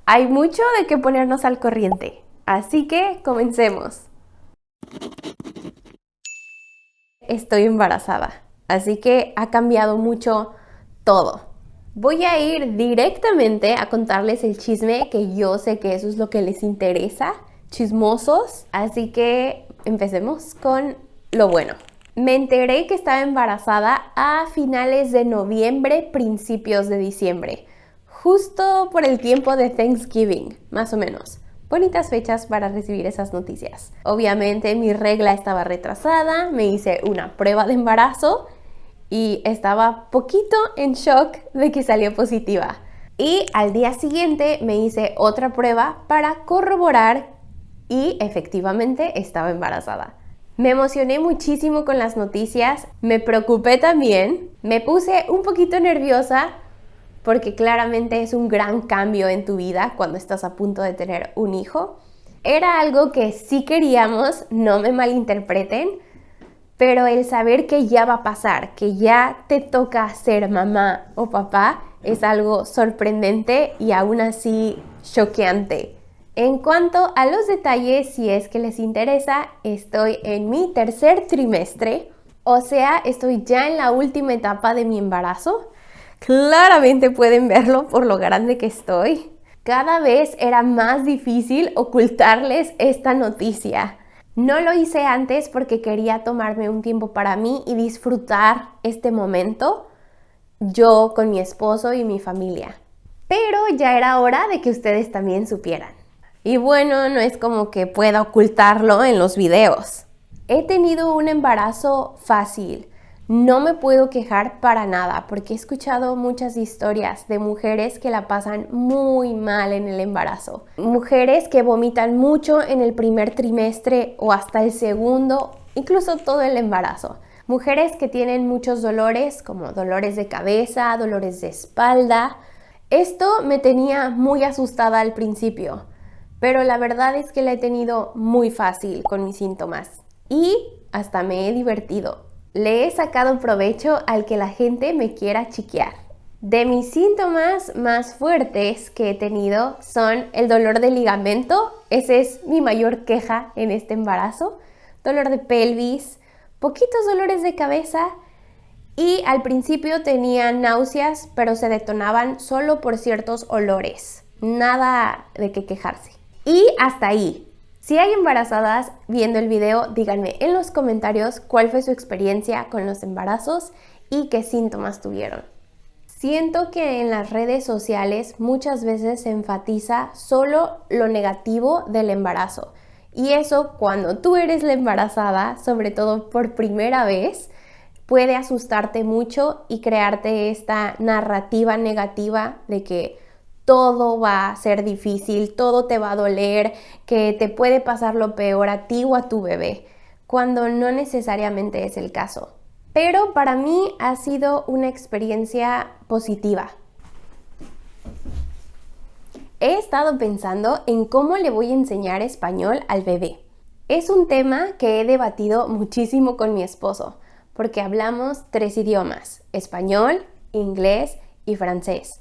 Hay mucho de qué ponernos al corriente, así que comencemos. Estoy embarazada, así que ha cambiado mucho todo. Voy a ir directamente a contarles el chisme, que yo sé que eso es lo que les interesa, chismosos, así que empecemos con lo bueno. Me enteré que estaba embarazada a finales de noviembre, principios de diciembre, justo por el tiempo de Thanksgiving, más o menos. Bonitas fechas para recibir esas noticias. Obviamente mi regla estaba retrasada, me hice una prueba de embarazo y estaba poquito en shock de que salió positiva. Y al día siguiente me hice otra prueba para corroborar y efectivamente estaba embarazada. Me emocioné muchísimo con las noticias, me preocupé también, me puse un poquito nerviosa porque claramente es un gran cambio en tu vida cuando estás a punto de tener un hijo. Era algo que sí queríamos, no me malinterpreten, pero el saber que ya va a pasar, que ya te toca ser mamá o papá, es algo sorprendente y aún así choqueante. En cuanto a los detalles, si es que les interesa, estoy en mi tercer trimestre, o sea, estoy ya en la última etapa de mi embarazo. Claramente pueden verlo por lo grande que estoy. Cada vez era más difícil ocultarles esta noticia. No lo hice antes porque quería tomarme un tiempo para mí y disfrutar este momento, yo con mi esposo y mi familia. Pero ya era hora de que ustedes también supieran. Y bueno, no es como que pueda ocultarlo en los videos. He tenido un embarazo fácil. No me puedo quejar para nada porque he escuchado muchas historias de mujeres que la pasan muy mal en el embarazo. Mujeres que vomitan mucho en el primer trimestre o hasta el segundo, incluso todo el embarazo. Mujeres que tienen muchos dolores como dolores de cabeza, dolores de espalda. Esto me tenía muy asustada al principio, pero la verdad es que la he tenido muy fácil con mis síntomas y hasta me he divertido. Le he sacado provecho al que la gente me quiera chiquear. De mis síntomas más fuertes que he tenido son el dolor de ligamento, ese es mi mayor queja en este embarazo, dolor de pelvis, poquitos dolores de cabeza y al principio tenía náuseas, pero se detonaban solo por ciertos olores, nada de qué quejarse. Y hasta ahí. Si hay embarazadas viendo el video, díganme en los comentarios cuál fue su experiencia con los embarazos y qué síntomas tuvieron. Siento que en las redes sociales muchas veces se enfatiza solo lo negativo del embarazo. Y eso, cuando tú eres la embarazada, sobre todo por primera vez, puede asustarte mucho y crearte esta narrativa negativa de que todo va a ser difícil, todo te va a doler, que te puede pasar lo peor a ti o a tu bebé, cuando no necesariamente es el caso. Pero para mí ha sido una experiencia positiva. He estado pensando en cómo le voy a enseñar español al bebé. Es un tema que he debatido muchísimo con mi esposo, porque hablamos 3 idiomas, español, inglés y francés.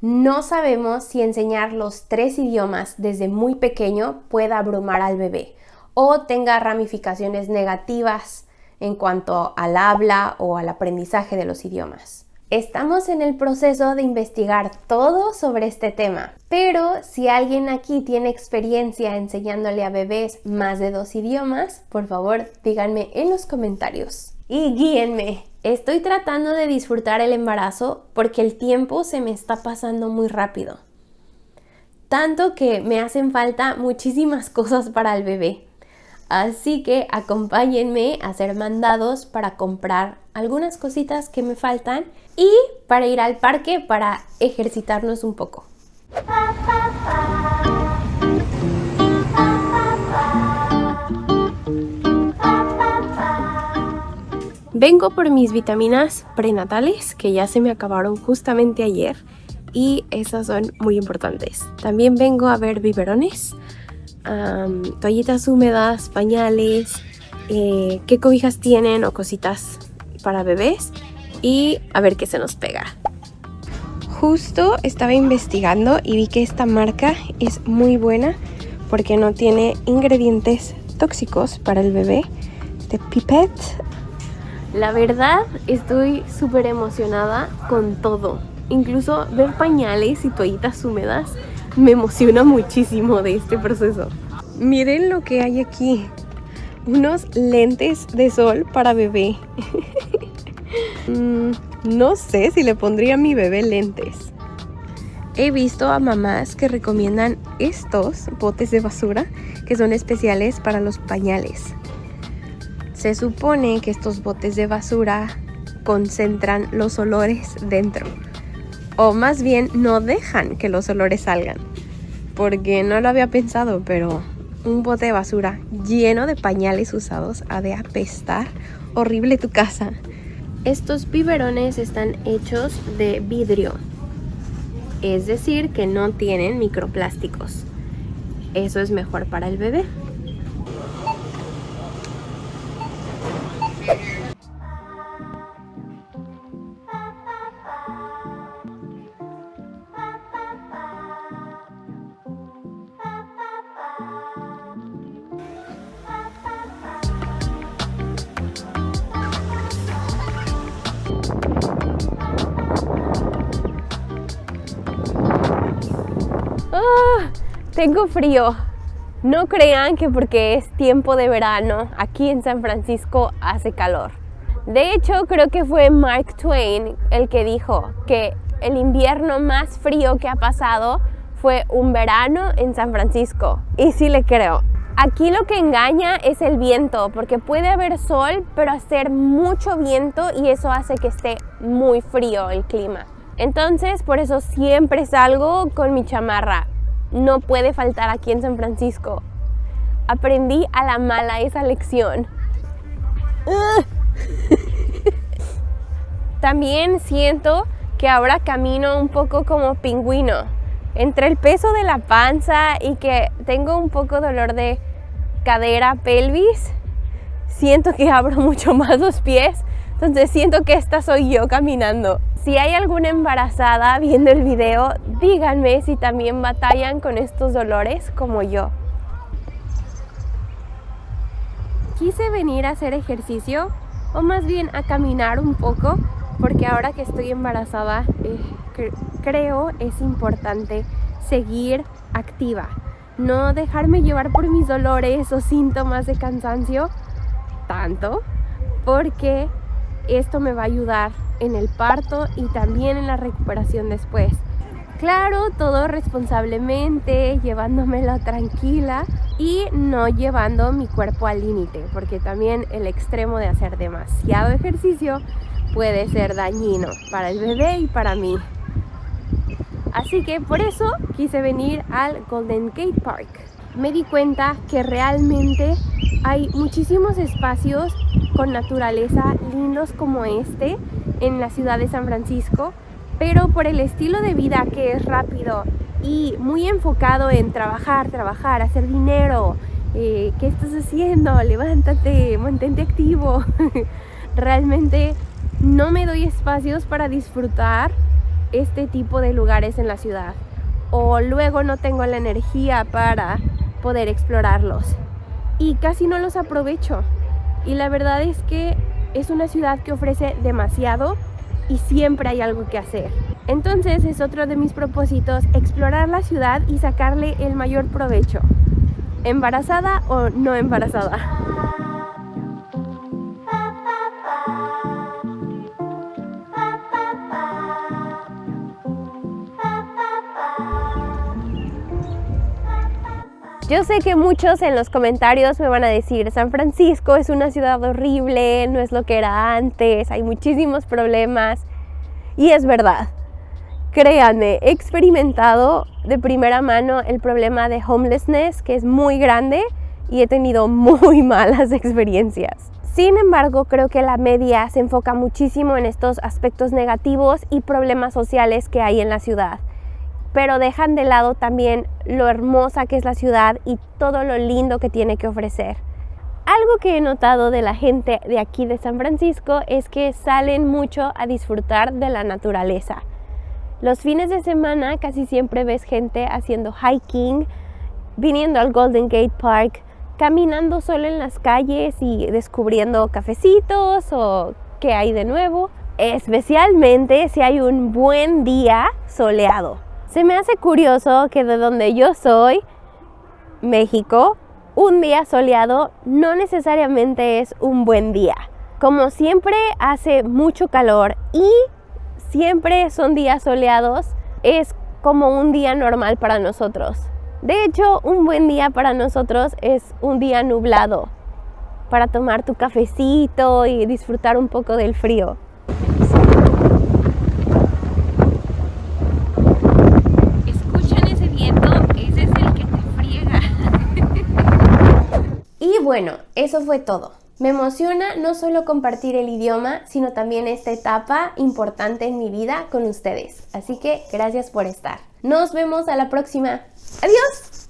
No sabemos si enseñar los 3 idiomas desde muy pequeño pueda abrumar al bebé o tenga ramificaciones negativas en cuanto al habla o al aprendizaje de los idiomas. Estamos en el proceso de investigar todo sobre este tema, pero si alguien aquí tiene experiencia enseñándole a bebés más de 2 idiomas, por favor díganme en los comentarios y guíenme. Estoy tratando de disfrutar el embarazo porque el tiempo se me está pasando muy rápido. Tanto que me hacen falta muchísimas cosas para el bebé. Así que acompáñenme a hacer mandados para comprar algunas cositas que me faltan y para ir al parque para ejercitarnos un poco. Vengo por mis vitaminas prenatales que ya se me acabaron justamente ayer y esas son muy importantes. También vengo a ver biberones, toallitas húmedas, pañales, qué cobijas tienen o cositas para bebés y a ver qué se nos pega. Justo estaba investigando y vi que esta marca es muy buena porque no tiene ingredientes tóxicos para el bebé. De Pipette. La verdad, estoy súper emocionada con todo. Incluso ver pañales y toallitas húmedas me emociona muchísimo de este proceso. Miren lo que hay aquí. Unos lentes de sol para bebé. No sé si le pondría a mi bebé lentes. He visto a mamás que recomiendan estos botes de basura que son especiales para los pañales. Se supone que estos botes de basura concentran los olores dentro. O más bien no dejan que los olores salgan. Porque no lo había pensado, pero un bote de basura lleno de pañales usados ha de apestar horrible tu casa. Estos biberones están hechos de vidrio. Es decir, que no tienen microplásticos. Eso es mejor para el bebé. Tengo frío. No crean que porque es tiempo de verano aquí en San Francisco hace calor. De hecho, creo que fue Mark Twain el que dijo que el invierno más frío que ha pasado fue un verano en San Francisco. Y sí le creo. Aquí lo que engaña es el viento, porque puede haber sol, pero hacer mucho viento y eso hace que esté muy frío el clima. Entonces, por eso siempre salgo con mi chamarra. No puede faltar aquí en San Francisco. Aprendí a la mala esa lección. También siento que ahora camino un poco como pingüino. Entre el peso de la panza y que tengo un poco dolor de cadera, pelvis, siento que abro mucho más los pies. Entonces siento que esta soy yo caminando. Si hay alguna embarazada viendo el video, díganme si también batallan con estos dolores como yo. Quise venir a hacer ejercicio, o más bien a caminar un poco, porque ahora que estoy embarazada, creo es importante seguir activa. No dejarme llevar por mis dolores o síntomas de cansancio tanto, porque esto me va a ayudar en el parto y también en la recuperación después. Claro, todo responsablemente, llevándomelo tranquila y no llevando mi cuerpo al límite, porque también el extremo de hacer demasiado ejercicio puede ser dañino para el bebé y para mí. Así que por eso quise venir al Golden Gate Park. Me di cuenta que realmente hay muchísimos espacios con naturaleza lindos como este en la ciudad de San Francisco, pero por el estilo de vida que es rápido y muy enfocado en trabajar, hacer dinero, ¿qué estás haciendo? Levántate, mantente activo. Realmente no me doy espacios para disfrutar este tipo de lugares en la ciudad, o luego no tengo la energía para poder explorarlos y casi no los aprovecho. Y la verdad es que es una ciudad que ofrece demasiado y siempre hay algo que hacer. Entonces es otro de mis propósitos, explorar la ciudad y sacarle el mayor provecho, embarazada o no embarazada. Yo sé que muchos en los comentarios me van a decir: San Francisco es una ciudad horrible, no es lo que era antes, hay muchísimos problemas. Y es verdad. Créanme, he experimentado de primera mano el problema de homelessness, que es muy grande, y he tenido muy malas experiencias. Sin embargo, creo que la media se enfoca muchísimo en estos aspectos negativos y problemas sociales que hay en la ciudad, pero dejan de lado también lo hermosa que es la ciudad y todo lo lindo que tiene que ofrecer. Algo que he notado de la gente de aquí de San Francisco es que salen mucho a disfrutar de la naturaleza. Los fines de semana casi siempre ves gente haciendo hiking, viniendo al Golden Gate Park, caminando solo en las calles y descubriendo cafecitos o qué hay de nuevo, especialmente si hay un buen día soleado. Se me hace curioso que de donde yo soy, México, un día soleado no necesariamente es un buen día. Como siempre hace mucho calor y siempre son días soleados, es como un día normal para nosotros. De hecho, un buen día para nosotros es un día nublado, para tomar tu cafecito y disfrutar un poco del frío. ¿Escuchan ese viento? Ese es el que te friega. Y bueno, eso fue todo. Me emociona no solo compartir el idioma, sino también esta etapa importante en mi vida con ustedes. Así que gracias por estar. Nos vemos a la próxima. ¡Adiós!